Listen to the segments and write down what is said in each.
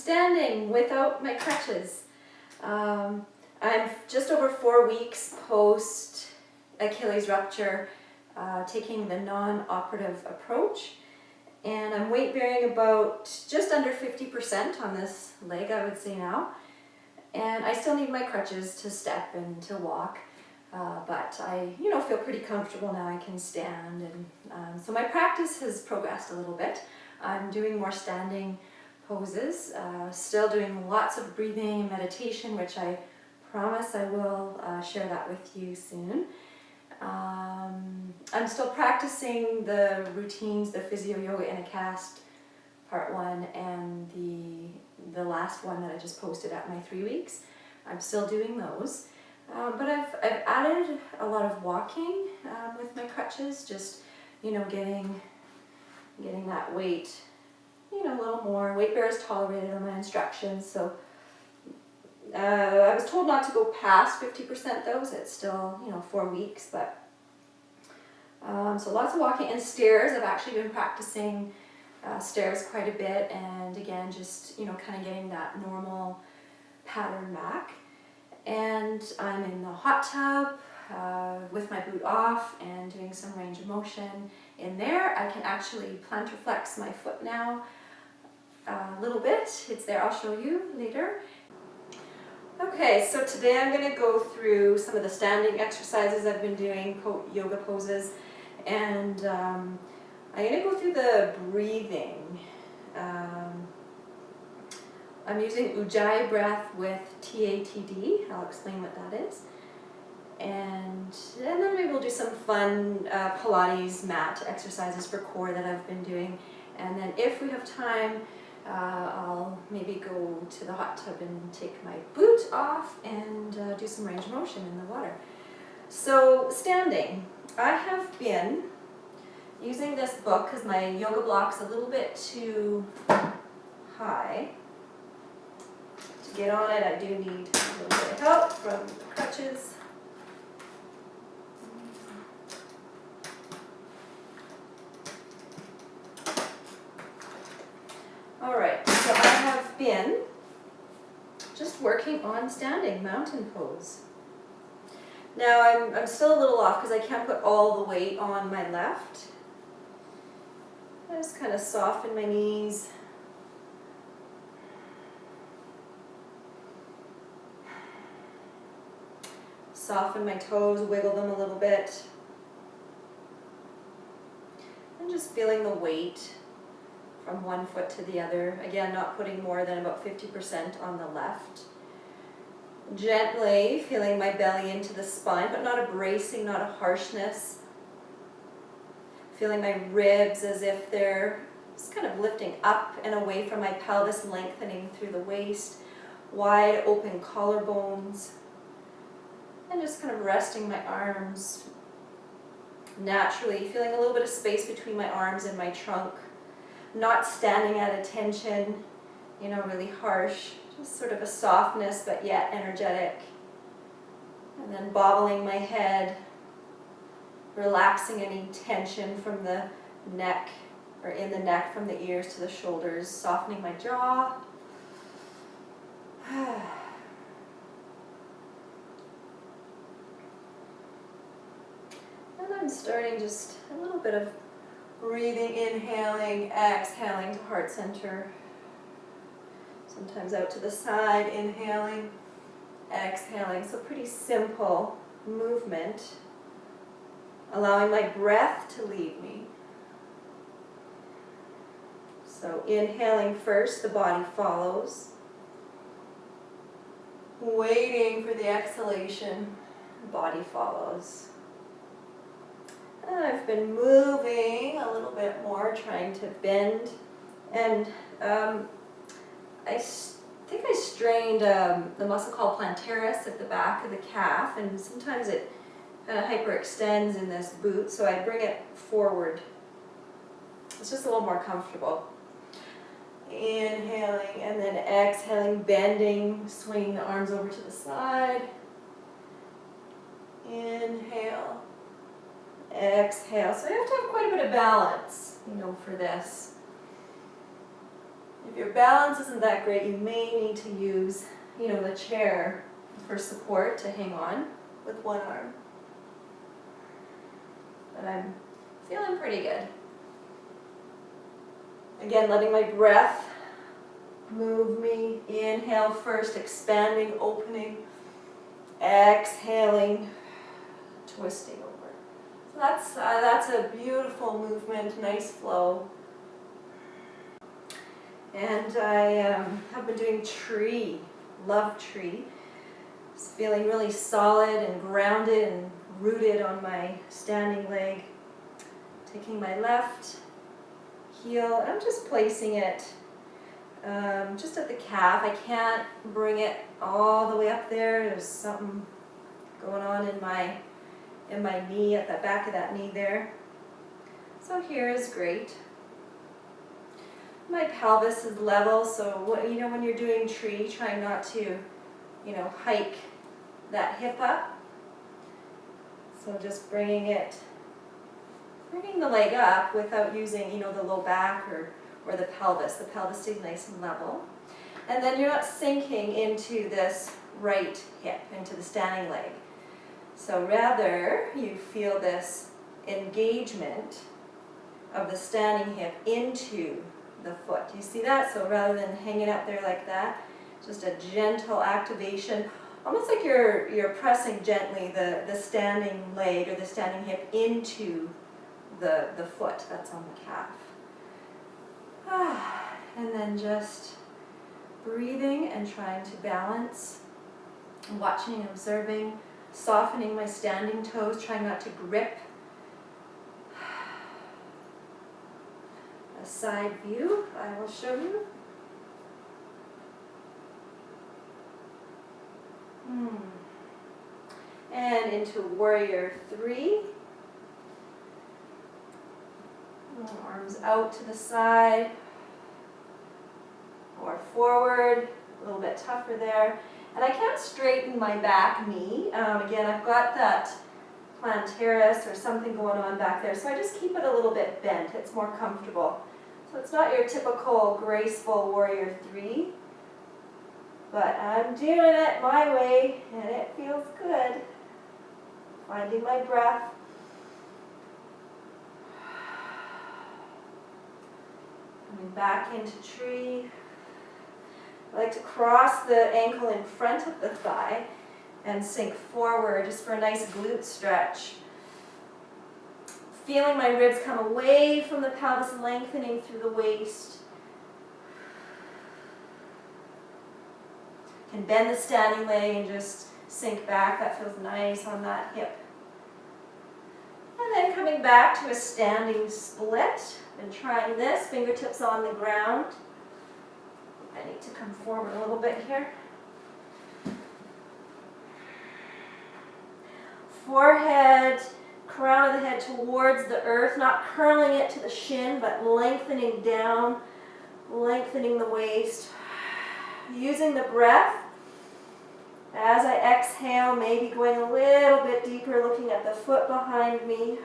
standing without my crutches. I'm just over 4 weeks post Achilles rupture, taking the non-operative approach, and I'm weight bearing about just under 50% on this leg, I would say now, and I still need my crutches to step and to walk, but I feel pretty comfortable now. I can stand, and so my practice has progressed a little bit. I'm doing more standing poses, still doing lots of breathing and meditation, which I promise I will share that with you soon. I'm still practicing the routines, the PhysioYoga in a cast part 1 and the last one that I just posted at my 3 weeks. I'm still doing those, but I've added a lot of walking with my crutches, just getting that weight a little more. Weight bear is tolerated on my instructions, so I was told not to go past 50% though, so it's still 4 weeks, but so lots of walking and stairs. I've actually been practicing stairs quite a bit, and again just kind of getting that normal pattern back. And I'm in the hot tub with my boot off and doing some range of motion in there. I can actually plantar flex my foot now a little bit. It's there, I'll show you later. Okay, so today I'm going to go through some of the standing exercises I've been doing, yoga poses, and I'm going to go through the breathing. I'm using Ujjayi breath with TATD. I'll explain what that is. And then maybe we'll do some fun Pilates mat exercises for core that I've been doing. And then if we have time, I'll maybe go to the hot tub and take my boot off and do some range of motion in the water. So standing, I have been using this book because my yoga block's a little bit too high. To get on it, I do need a little bit of help from the crutches. Alright, so I have been just working on standing mountain pose. Now I'm still a little off because I can't put all the weight on my left. I just kind of soften my knees. Soften my toes, wiggle them a little bit. And just feeling the weight from one foot to the other. Again, not putting more than about 50% on the left. Gently feeling my belly into the spine, but not a bracing, not a harshness. Feeling my ribs as if they're just kind of lifting up and away from my pelvis, lengthening through the waist. Wide open collarbones. And just kind of resting my arms naturally, feeling a little bit of space between my arms and my trunk. Not standing at attention, really harsh, just sort of a softness but yet energetic. And then bobbling my head, relaxing any tension from the neck, or in the neck from the ears to the shoulders, softening my jaw. And I'm starting just a little bit of breathing, inhaling, exhaling to heart center. Sometimes out to the side, inhaling, exhaling. So pretty simple movement. Allowing my breath to lead me. So inhaling first, the body follows. Waiting for the exhalation, the body follows. I've been moving a little bit more, trying to bend, and I think I strained the muscle called plantaris at the back of the calf, and sometimes it kind of hyperextends in this boot, so I bring it forward. It's just a little more comfortable. Inhaling and then exhaling, bending, swinging the arms over to the side. Inhale. Exhale. So you have to have quite a bit of balance, for this. If your balance isn't that great, you may need to use, the chair for support to hang on with one arm. But I'm feeling pretty good. Again, letting my breath move me. Inhale first, expanding, opening. Exhaling, twisting over. So that's a beautiful movement, nice flow. And I have been doing tree, love tree. Just feeling really solid and grounded and rooted on my standing leg. Taking my left heel, I'm just placing it just at the calf. I can't bring it all the way up there. There's something going on in my knee, at the back of that knee there. So here is great. My pelvis is level, so when you're doing tree, try not to, hike that hip up. So just bringing the leg up without using, the low back or the pelvis. The pelvis stays nice and level. And then you're not sinking into this right hip, into the standing leg. So rather, you feel this engagement of the standing hip into the foot. Do you see that? So rather than hanging out there like that, just a gentle activation, almost like you're pressing gently the standing leg or the standing hip into the foot that's on the calf. And then just breathing and trying to balance, watching and observing, softening my standing toes, trying not to grip. A side view, I will show you. And into warrior 3. Arms out to the side or forward, a little bit tougher there. And I can't straighten my back knee. Again, I've got that plantaris or something going on back there, so I just keep it a little bit bent. It's more comfortable. So it's not your typical graceful warrior 3, but I'm doing it my way and it feels good. Finding my breath. Coming back into tree. I like to cross the ankle in front of the thigh and sink forward just for a nice glute stretch. Feeling my ribs come away from the pelvis, lengthening through the waist. Can bend the standing leg and just sink back. That feels nice on that hip. And then coming back to a standing split. Been trying this, fingertips on the ground. I need to come forward a little bit here. Forehead, crown of the head towards the earth, not curling it to the shin, but lengthening down, lengthening the waist. Using the breath. As I exhale, maybe going a little bit deeper, looking at the foot behind me.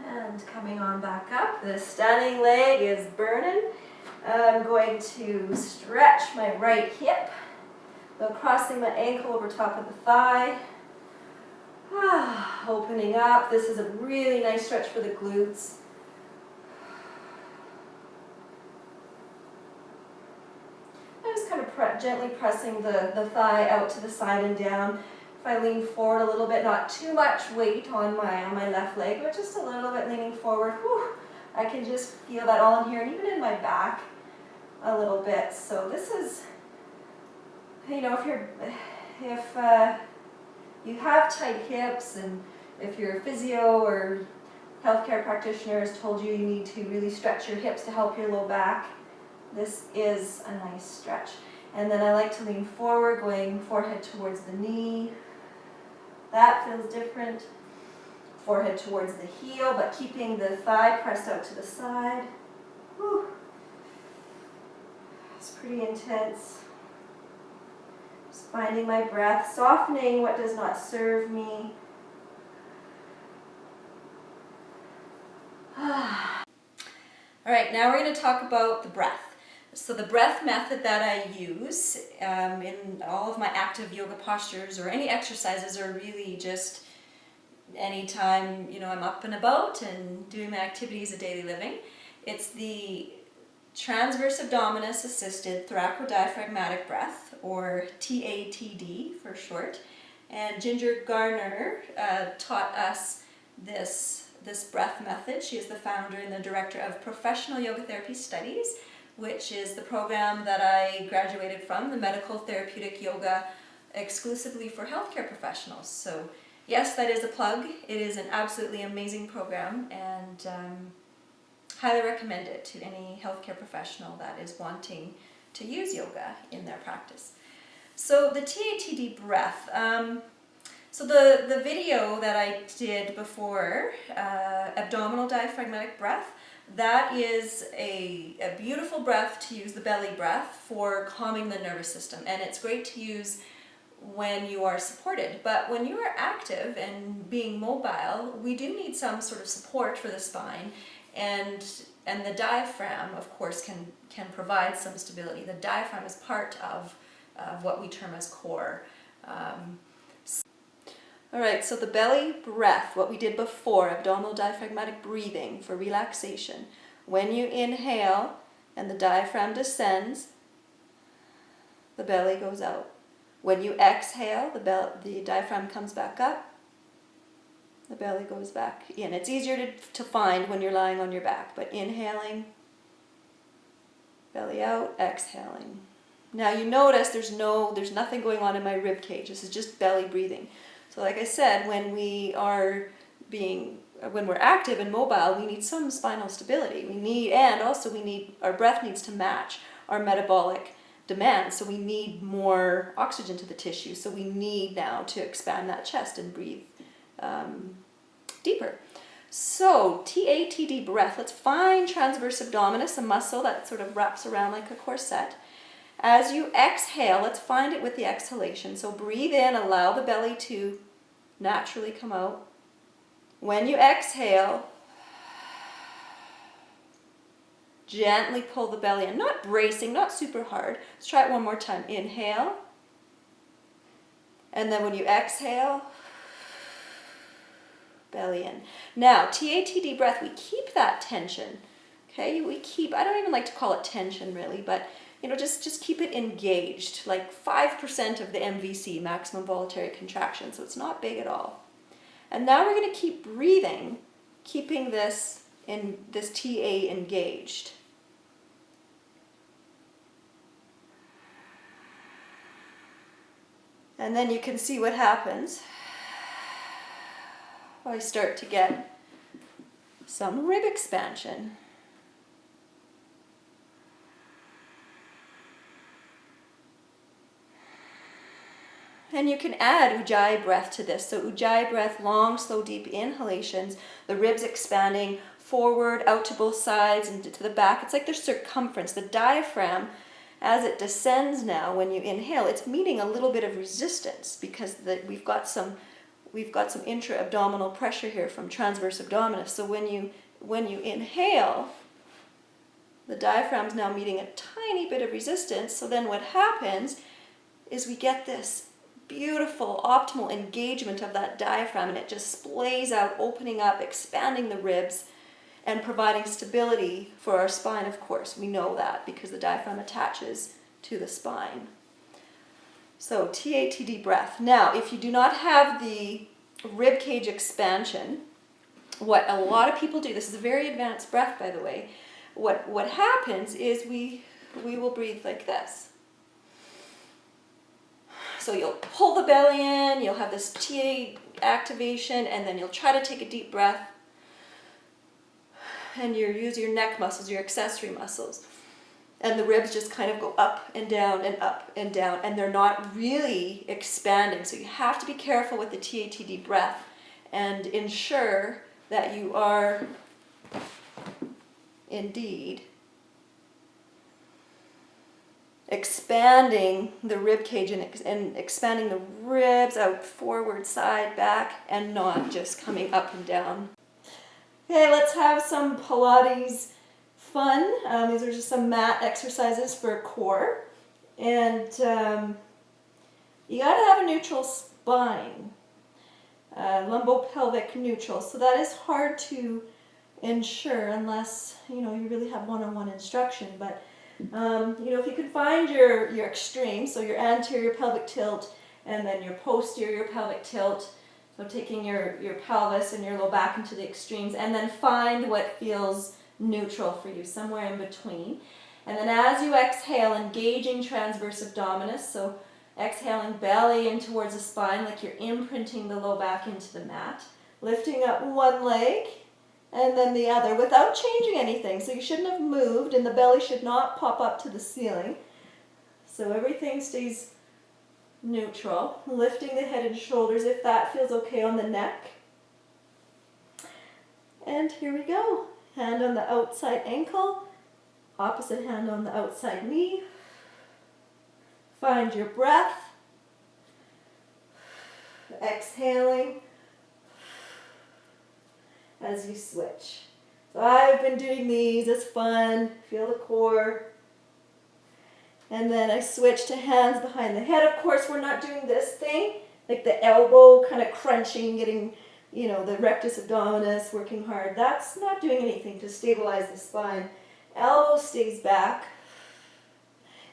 And coming on back up, the standing leg is burning. I'm going to stretch my right hip, so crossing my ankle over top of the thigh. Opening up. This is a really nice stretch for the glutes. I'm just kind of gently pressing the thigh out to the side and down. If I lean forward a little bit, not too much weight on my left leg, but just a little bit leaning forward. I can just feel that all in here, and even in my back a little bit. So this is, if you have tight hips, and if your physio or healthcare practitioner has told you you need to really stretch your hips to help your low back, this is a nice stretch. And then I like to lean forward, going forehead towards the knee. That feels different. Forehead towards the heel, but keeping the thigh pressed out to the side. Whew. It's pretty intense. Just finding my breath, softening what does not serve me. All right, now we're going to talk about the breath. So the breath method that I use in all of my active yoga postures or any exercises are really just anytime, you know, I'm up and about and doing my activities of daily living. It's the transverse abdominis assisted thoraco-diaphragmatic breath, or TATD for short. And Ginger Garner taught us this breath method. She is the founder and the director of Professional Yoga Therapy Studies, which is the program that I graduated from, the medical therapeutic yoga exclusively for healthcare professionals. So yes, that is a plug. It is an absolutely amazing program, and highly recommend it to any healthcare professional that is wanting to use yoga in their practice. So the TATD breath. So the video that I did before, abdominal diaphragmatic breath, that is a beautiful breath to use, the belly breath, for calming the nervous system. And it's great to use when you are supported. But when you are active and being mobile, we do need some sort of support for the spine. And the diaphragm, of course, can provide some stability. The diaphragm is part of what we term as core. All right, so the belly breath, what we did before, abdominal diaphragmatic breathing for relaxation. When you inhale and the diaphragm descends, the belly goes out. When you exhale, the diaphragm comes back up, the belly goes back in. It's easier to find when you're lying on your back, but inhaling, belly out, exhaling. Now you notice there's nothing going on in my rib cage. This is just belly breathing. So like I said, when we're active and mobile, we need some spinal stability. Our breath needs to match our metabolic demands. So we need more oxygen to the tissue. So we need now to expand that chest and breathe deeper. So TATD breath, let's find transverse abdominis, a muscle that sort of wraps around like a corset. As you exhale, let's find it with the exhalation. So breathe in, allow the belly to naturally come out. When you exhale, gently pull the belly in, not bracing, not super hard. Let's try it one more time. Inhale. And then when you exhale, belly in. Now, TATD breath, we keep that tension. Okay, I don't even like to call it tension really, but just keep it engaged, like 5% of the MVC, maximum voluntary contraction, so it's not big at all. And now we're going to keep breathing, keeping this TA engaged. And then you can see what happens. I start to get some rib expansion. And you can add Ujjayi breath to this. So Ujjayi breath, long, slow, deep inhalations, the ribs expanding forward, out to both sides, and to the back. It's like there's circumference. The diaphragm, as it descends now, when you inhale, it's meeting a little bit of resistance because we've got some intra-abdominal pressure here from transverse abdominis. So when you inhale, the diaphragm's now meeting a tiny bit of resistance. So then what happens is we get this beautiful optimal engagement of that diaphragm, and it just splays out, opening up, expanding the ribs, and providing stability for our spine, of course. We know that because the diaphragm attaches to the spine. So TATD breath. Now, if you do not have the rib cage expansion, what a lot of people do, this is a very advanced breath, by the way, what happens is we will breathe like this. So you'll pull the belly in, you'll have this TA activation, and then you'll try to take a deep breath. And you use your neck muscles, your accessory muscles. And the ribs just kind of go up and down and up and down, and they're not really expanding. So you have to be careful with the TATD breath and ensure that you are indeed expanding the rib cage and expanding the ribs out forward, side, back, and not just coming up and down. Okay, let's have some Pilates fun. These are just some mat exercises for core. And you gotta have a neutral spine, lumbopelvic neutral. So that is hard to ensure unless, you know, you really have one-on-one instruction. But, you know, if you can find your extreme, so your anterior pelvic tilt and then your posterior pelvic tilt, so taking your pelvis and your low back into the extremes, and then find what feels neutral for you, somewhere in between. And then as you exhale, engaging transverse abdominis, so exhaling belly in towards the spine like you're imprinting the low back into the mat. Lifting up one leg and then the other without changing anything. So you shouldn't have moved and the belly should not pop up to the ceiling. So everything stays neutral. Lifting the head and shoulders if that feels okay on the neck. And here we go. Hand on the outside ankle. Opposite hand on the outside knee. Find your breath. Exhaling as you switch. So I've been doing these, it's fun, feel the core. And then I switch to hands behind the head. Of course, we're not doing this thing, like the elbow kind of crunching, getting, you know, the rectus abdominis working hard. That's not doing anything to stabilize the spine. Elbow stays back.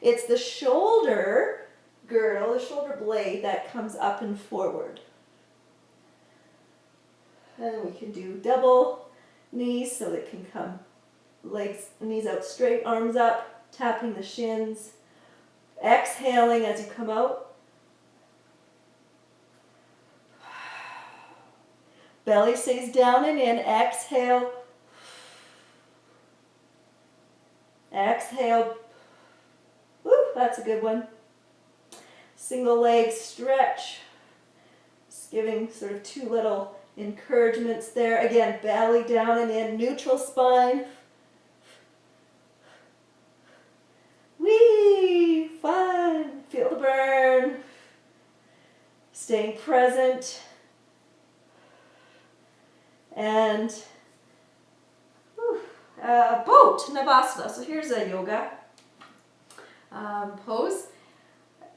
It's the shoulder girdle, the shoulder blade that comes up and forward. And we can do double knees so it can come legs, knees out straight, arms up, tapping the shins. Exhaling as you come out. Belly stays down and in. Exhale. Exhale. Woo, that's a good one. Single leg stretch. Just giving sort of two little encouragements there. Again, belly down and in. Neutral spine. Whee! Fun. Feel the burn. Staying present. And boat, Navasana. So here's a yoga pose.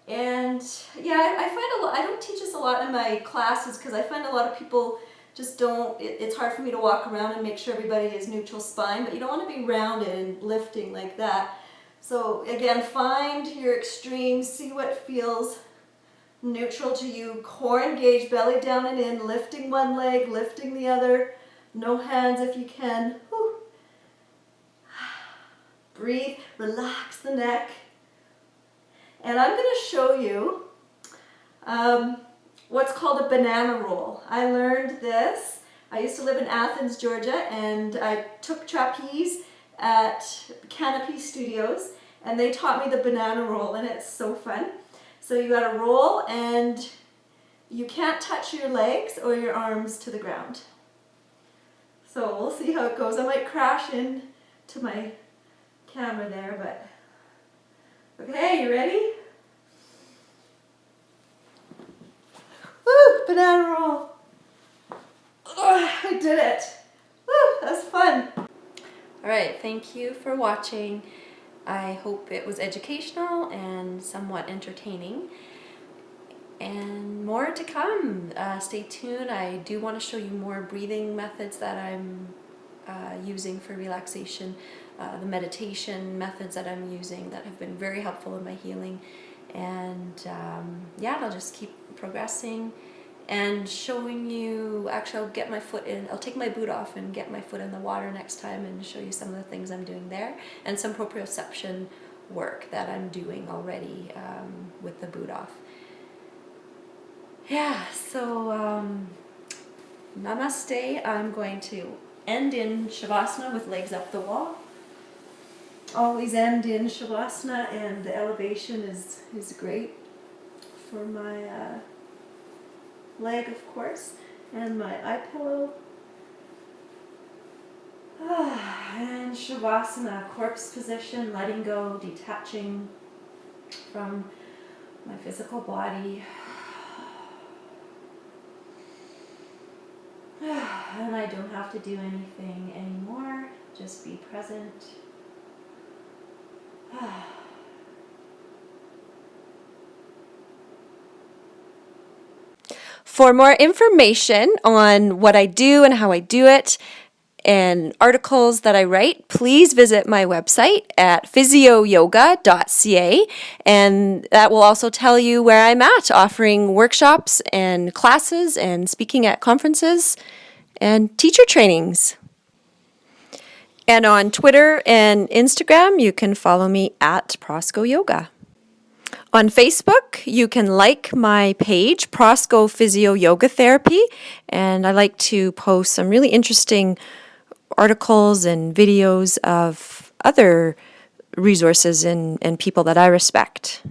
And yeah, I find a lot, I don't teach this a lot in my classes because I find a lot of people just don't, it's hard for me to walk around and make sure everybody is neutral spine, but you don't want to be rounded and lifting like that. So again, find your extremes, see what feels neutral to you. Core engaged, belly down and in, lifting one leg, lifting the other. No hands if you can. Whew. Breathe, relax the neck. And I'm going to show you what's called a banana roll. I learned this. I used to live in Athens, Georgia, and I took trapeze at Canopy Studios, and they taught me the banana roll, and it's so fun. So you got to roll, and you can't touch your legs or your arms to the ground. So we'll see how it goes. I might crash into my camera there, but okay, you ready? Woo, banana roll. Oh, I did it. Woo, that was fun. All right, thank you for watching. I hope it was educational and somewhat entertaining. And more to come. Stay tuned. I do want to show you more breathing methods that I'm using for relaxation. The meditation methods that I'm using that have been very helpful in my healing. And yeah, I'll just keep progressing and showing you, actually I'll get my foot in, I'll take my boot off and get my foot in the water next time and show you some of the things I'm doing there and some proprioception work that I'm doing already with the boot off. Yeah, so namaste. I'm going to end in Shavasana with legs up the wall. Always end in Shavasana, and the elevation is great for my leg, of course, and my eye pillow. And Shavasana, corpse position, letting go, detaching from my physical body. And I don't have to do anything anymore, just be present. For more information on what I do and how I do it, and articles that I write, please visit my website at PhysioYoga.ca, and that will also tell you where I'm at, offering workshops and classes and speaking at conferences and teacher trainings. And on Twitter and Instagram, you can follow me at Prosco Yoga. On Facebook, you can like my page, Prosco Physio Yoga Therapy, and I like to post some really interesting articles and videos of other resources and people that I respect.